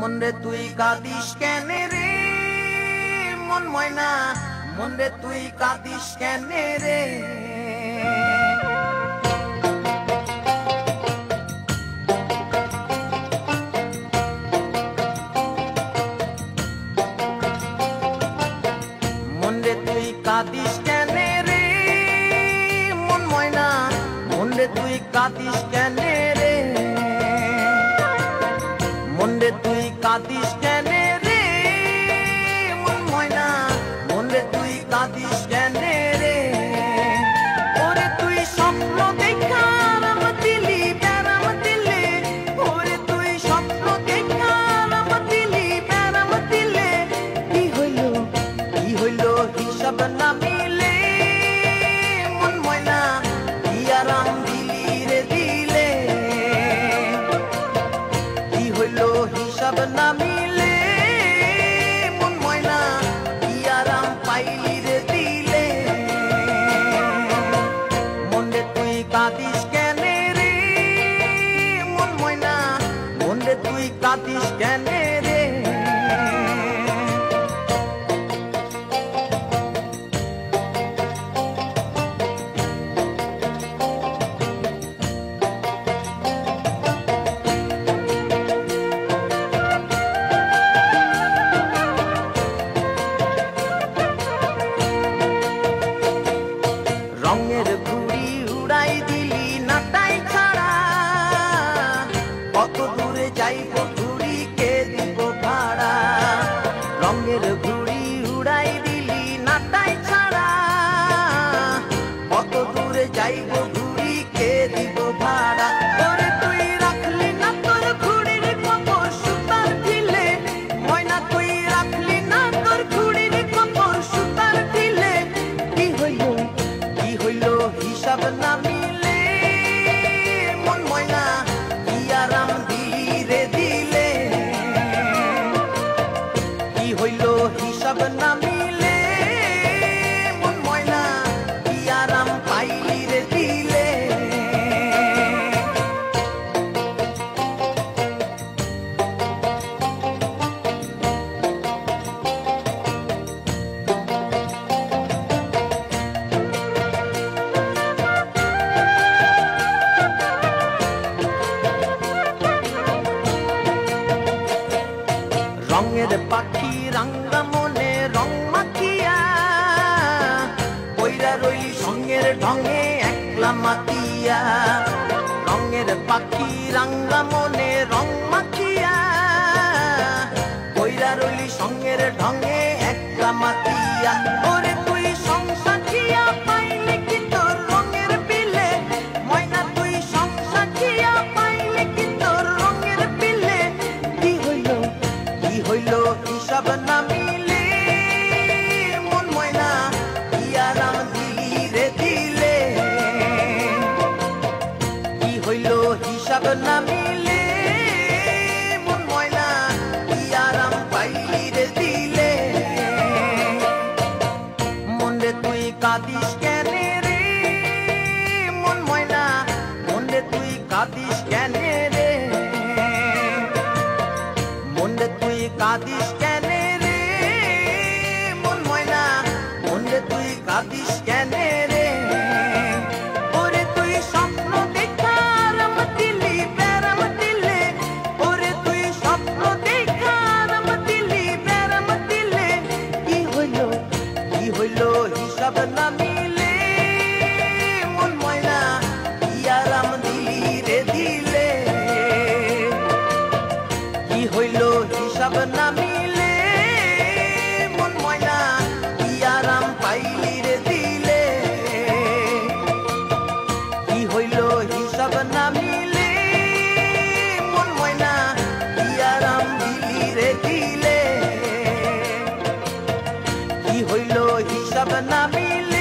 মনরে তুই কাঁদিস কেনে রে মন ময়না, মনরে তুই কাঁদিস কেনে রে। মনরে তুই কাঁদিস কেনে রে মন ময়না, মনরে তুই কাঁদিস কেনে রে। মনরে তুই কাঁদিস কেনে রে মন ময়না, মনরে তুই কাঁদিস কেনে রে। ওরে তুই স্বপ্ন দেখা রাম দিলি বেড়াম দিলে, ওরে তুই স্বপ্ন দেখা রাম দিলি বেড়াম দিলে, কি হইল হিসাব না মিলে মন ময়না, কি আরাম দিলি রে দিলে। কি হইল হিসাব না মিলে মন ময়না, কি আরাম পাইলি রে দিলে। মনরে তুই কাঁদিস কেনে রে মন ময়না, মনরে তুই কাঁদিস কেনে রে। রঙের ঘুড়ি উড়াই দিলি নাটাই ছাড়া, কত দূরে যাইব ঘুড়ি কে দিব ভাড়া। রঙের ঘুড়ি উড়াই দিলি নাটাই ছাড়া, কত দূরে যাইব ঘুড়ি কে দিব ভাড়া। ওরে তুই রাখলি না তোর ঘুড়ির খবর সুতার ঢিলে, ময়না তুই রাখলি না তোর ঘুড়ির খবর সুতার ঢিলে। কি হইল হিসাব না মিলে মন ময়না, কি আরাম দিলি রে দিলে। কি হইল হিসাব না মিলে মন ময়না, কি আরাম পাইলি রে দিলে। রঙের পাখি রাঙ্গা মনে রং মাখিয়া, কইরা রইলি সঙ্গের ঢঙে একলা মাতিয়া। রঙের পাখি রাঙ্গা মনে রং মাখিয়া, কইরা রইলি সঙ্গের ঢঙে একলা মাতিয়া। ওরে তুই সংসাখিয়া পাইলে কি তোর রঙের বিলে, ময়না তুই সংসাখিয়া পাইলে কি তোর রঙের বিলে। কি হইল হিসাব না মিলে মন ময়না, কি আরাম দিলি রে দিলে। কি হইল হিসাব না মিলে মন ময়না, কি আরাম পাইলি রে দিলে। মনরে তুই কাঁদিস কেনে রে মন ময়না, মনরে তুই কাঁদিস কেনে রে। মনরে তুই কাঁদিস কেনে রে মন ময়না, মনরে তুই কাঁদিস কেনে রে। ওরে তুই স্বপ্ন দেখা রাম দিলি বেড়াম দিলে, ওরে তুই স্বপ্ন দেখা রাম দিলি বেড়াম দিলে। কি হইল হিসাব না মিলে মন ময়না, কি আরাম দিলি রে দিলে। কি হইল হিসাব না মিলে মন ময়না, কি আরাম পাইলি রে দিলে। কি হইল হিসাব না মিলে মন ময়না, কি আরাম দিলি রে দিলে। কি হইল হিসাব না মিলে